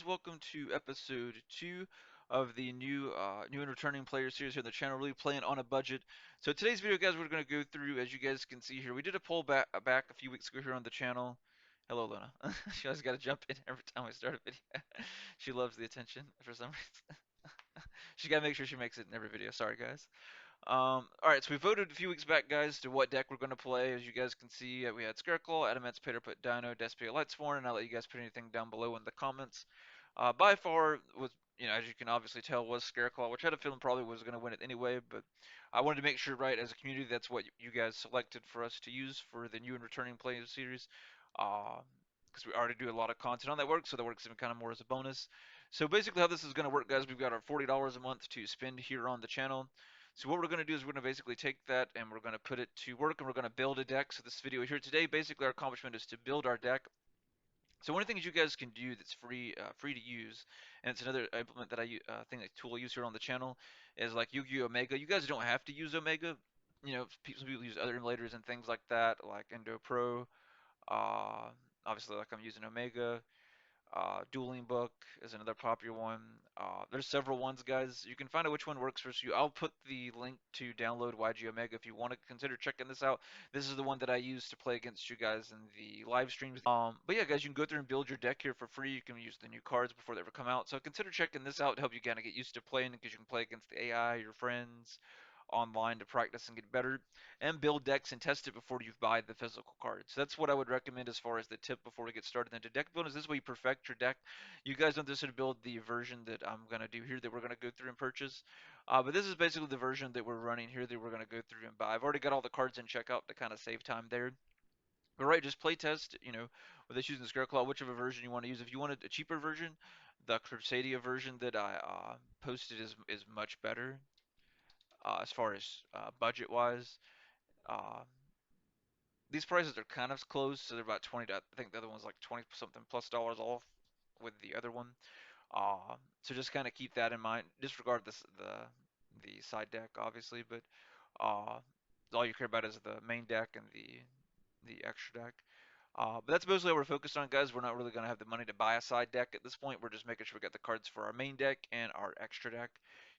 welcome to episode 2 of the new and returning player series here on the channel, really playing on a budget. So today's video, guys, we're going to go through, as you guys can see here, we did a poll back a few weeks ago here on the channel. Hello, Luna. She always got to jump in every time we start a video. She loves the attention for some reason. She got to make sure she makes it in every video. Sorry, guys. Alright, so we voted a few weeks back, guys, to what deck we're going to play. As you guys can see, we had Scareclaw, Adamantipator put Dino, Despia Lightsworn, and I'll let you guys put anything down below in the comments. By far, was as you can obviously tell, was Scareclaw, which I had a feling probably was going to win it anyway, but I wanted to make sure, right, as a community, that's what you guys selected for us to use for the new and returning players series. Because we already do a lot of content on that work, so that works even kind of more as a bonus. So basically how this is going to work, guys, we've got our $40 a month to spend here on the channel. So what we're going to do is we're going to basically take that and we're going to put it to work and we're going to build a deck. So this video here today, basically our accomplishment is to build our deck. So one of the things you guys can do that's free to use, and it's another implement that thing, that tool I use here on the channel, is like Yugioh Omega. You guys don't have to use Omega. Some people use other emulators and things like that, like Endo Pro. Uh, Obviously, like I'm using Omega. Dueling Book is another popular one. There's several ones, guys. You can find out which one works for you. I'll put the link to download YG Omega if you want to consider checking this out. This is the one that I use to play against you guys in the live streams. But yeah, guys, you can go through and build your deck here for free. You can use the new cards before they ever come out. So consider checking this out to help you kind of get used to playing because you can play against the AI, your friends, online to practice and get better and build decks and test it before you buy the physical cards. So that's what I would recommend as far as the tip before we get started into deck building. Is this way you perfect your deck. You guys don't necessarily build the version that I'm going to do here that we're going to go through and purchase. But this is basically the version that we're running here that we're going to go through and buy. I've already got all the cards in checkout to kind of save time there. But right, just play test, with us using the Scareclaw, whichever version you want to use. If you wanted a cheaper version, the Crusadia version that I posted is much better as far as budget wise. Uh, these prices are kind of close, so they're about 20. I think the other one's like 20 something plus dollars off with the other one. So just kind of keep that in mind. Disregard the side deck, obviously, but uh, all you care about is the main deck and the extra deck. But that's mostly what we're focused on, guys. We're not really going to have the money to buy a side deck at this point. We're just making sure we got the cards for our main deck and our extra deck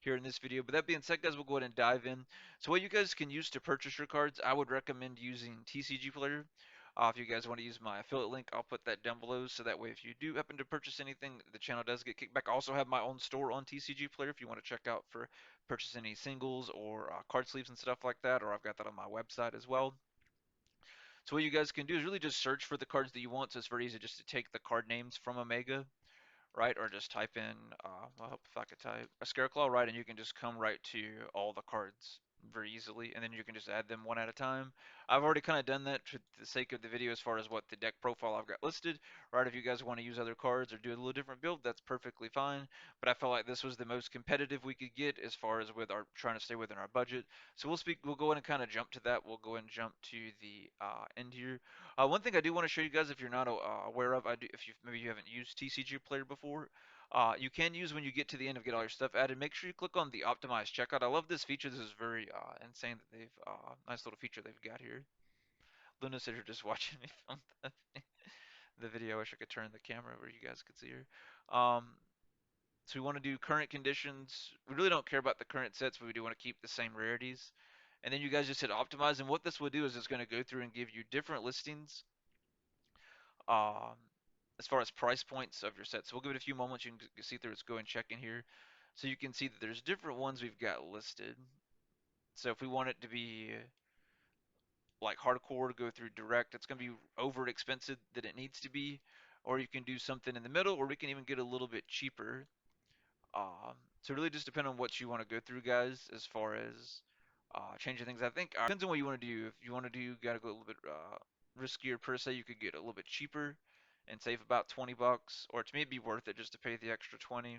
here in this video. But that being said, guys, we'll go ahead and dive in. So what you guys can use to purchase your cards, I would recommend using TCGPLAYER. If you guys want to use my affiliate link, I'll put that down below. So that way, if you do happen to purchase anything, the channel does get kicked back. I also have my own store on TCGPLAYER if you want to check out for purchasing any singles or card sleeves and stuff like that. Or I've got that on my website as well. So what you guys can do is really just search for the cards that you want. So it's very easy just to take the card names from Omega, right? Or just type in, well, if I could type a Scareclaw, right? And you can just come right to all the cards very easily, and then you can just add them one at a time. I've already kind of done that for the sake of the video as far as what the deck profile I've got listed, right? If you guys want to use other cards or do a little different build, that's perfectly fine. But I felt like this was the most competitive we could get as far as with our trying to stay within our budget. So we'll go ahead and kind of jump to that. We'll go ahead and jump to the end here. One thing I do want to show you guys, if you're not aware of, if you maybe you haven't used TCGPLAYER before, you can use when you get to the end of get all your stuff added. Make sure you click on the optimize checkout. I love this feature. This is very insane that they've nice little feature they've got here. Luna said you're just watching me film the video. I wish I could turn the camera where you guys could see her. So we want to do current conditions. We really don't care about the current sets, but we do want to keep the same rarities. And then you guys just hit optimize, and what this will do is it's going to go through and give you different listings um, as far as price points of your set. So we'll give it a few moments. You can see through. Let's go and check in here. So you can see that there's different ones we've got listed. So if we want it to be like hardcore to go through direct, it's going to be over expensive than it needs to be. Or you can do something in the middle, or we can even get a little bit cheaper. So really just depend on what you want to go through, guys, as far as changing things. I think depends on what you want to do. If you want to do, got to go a little bit riskier per se, you could get a little bit cheaper and save about 20 bucks, or to me it'd be worth it just to pay the extra 20.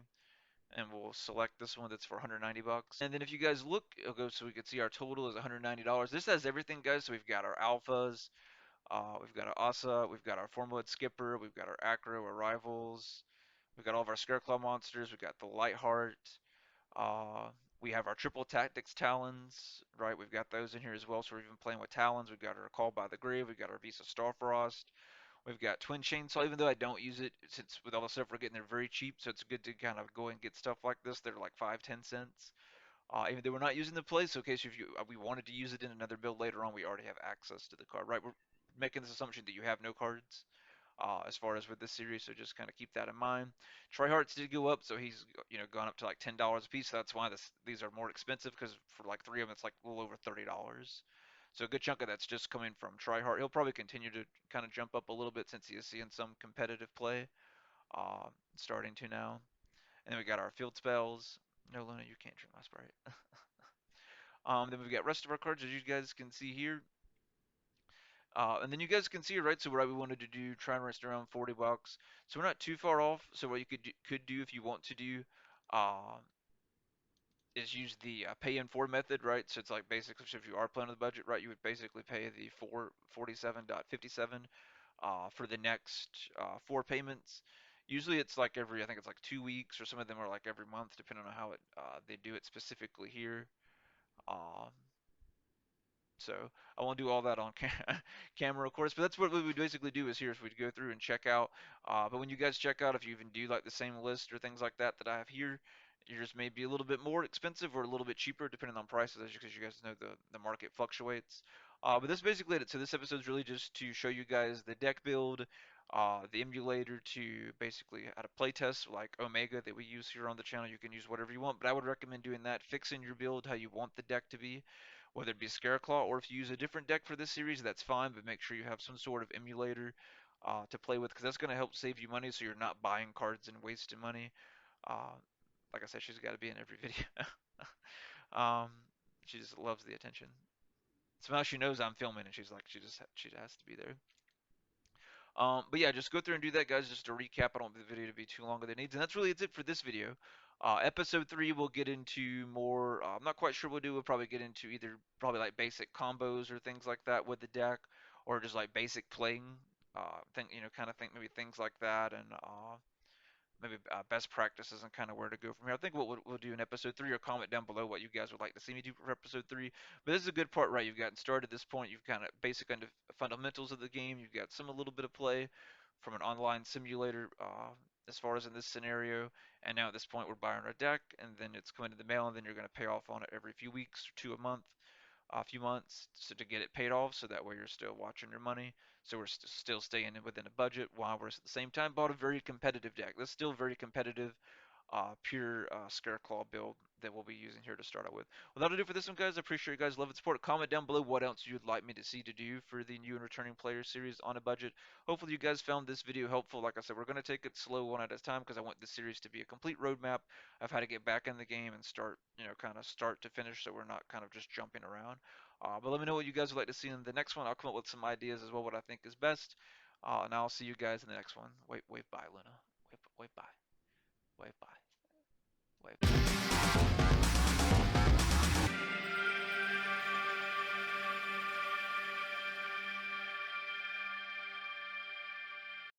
And we'll select this one that's for 190 bucks. And then if you guys look, it'll go so we can see our total is $190. This has everything, guys. So we've got our alphas, we've got our Asa, we've got our Formula Skipper, we've got our Acro, our Rivals, we've got all of our Scareclaw monsters, we've got the Lightheart, uh, we have our Triple Tactics Talons, right? We've got those in here as well. So we're even playing with Talons. We've got our Call by the Grave, we've got our Visa Starfrost, We've got Twin Chainsaw, even though I don't use it, since with all the stuff we're getting, they're very cheap, so it's good to kind of go and get stuff like this. They're like 5, 10 cents. Even though we're not using the play, so in case if you we wanted to use it in another build later on, we already have access to the card, right? We're making this assumption that you have no cards as far as with this series, so just kind of keep that in mind. Tryhards did go up, so he's gone up to like $10 a piece. So that's why these are more expensive because for like three of them, it's like a little over $30. So a good chunk of that's just coming from Tryhard. He'll probably continue to kind of jump up a little bit since he is seeing some competitive play, starting to now. And then we got our field spells. No, Luna, you can't drink my Sprite. Then we've got rest of our cards, as you guys can see here. And then you guys can see, right, so what we wanted to do, try and rest around 40 bucks. So we're not too far off. So what you could do if you want to do uh, is use the pay in 4 method, right? So it's like basically, so if you are playing on the budget, right, you would basically pay the 447.57 for the next 4 payments. Usually it's like I think it's like 2 weeks, or some of them are like every month, depending on how they do it specifically here. Um, So I won't do all that on camera, of course, but that's what we would basically do is here is we'd go through and check out. But when you guys check out, if you even do like the same list or things like that that I have here, yours may be a little bit more expensive or a little bit cheaper depending on prices, because you guys know the market fluctuates. But that's basically it. So this episode is really just to show you guys the deck build, the emulator to basically how to play test like Omega that we use here on the channel. You can use whatever you want, but I would recommend doing that, fixing your build how you want the deck to be, whether it be Scareclaw or if you use a different deck for this series, that's fine, but make sure you have some sort of emulator to play with, because that's going to help save you money so you're not buying cards and wasting money. Uh, like I said, she's got to be in every video. um, she just loves the attention. Somehow she knows I'm filming and she's like, she has to be there. But yeah, just go through and do that, guys. Just to recap, I don't want the video to be too long than it needs, and that's really it for this video. Episode 3, we'll get into more. I'm not quite sure what we'll do. We'll probably get into either probably like basic combos or things like that with the deck, or just like basic playing. Kind of think maybe things like that, and maybe best practices and kind of where to go from here. I think what we'll do in episode 3, or comment down below what you guys would like to see me do for episode 3. But this is a good part, right? You've gotten started at this point. You've kind of basic fundamentals of the game. You've got some a little bit of play from an online simulator as far as in this scenario. And now at this point, we're buying our deck, and then it's coming to the mail, and then you're going to pay off on it every few weeks or a month. A few months so to get it paid off, so that way you're still watching your money, so we're still staying within a budget while we're at the same time bought a very competitive deck. That's still very competitive, pure Scareclaw build that we'll be using here to start out with. Well, that'll do for this one, guys. I appreciate you guys' love and support. Comment down below what else you'd like me to see to do for the new and returning player series on a budget. Hopefully you guys found this video helpful. Like I said, we're going to take it slow one at a time, because I want this series to be a complete roadmap of how to get back in the game and start, kind of start to finish, so we're not kind of just jumping around. But let me know what you guys would like to see in the next one. I'll come up with some ideas as well, what I think is best. And I'll see you guys in the next one. Wave bye, Luna. Wave bye. Wave bye. Wave.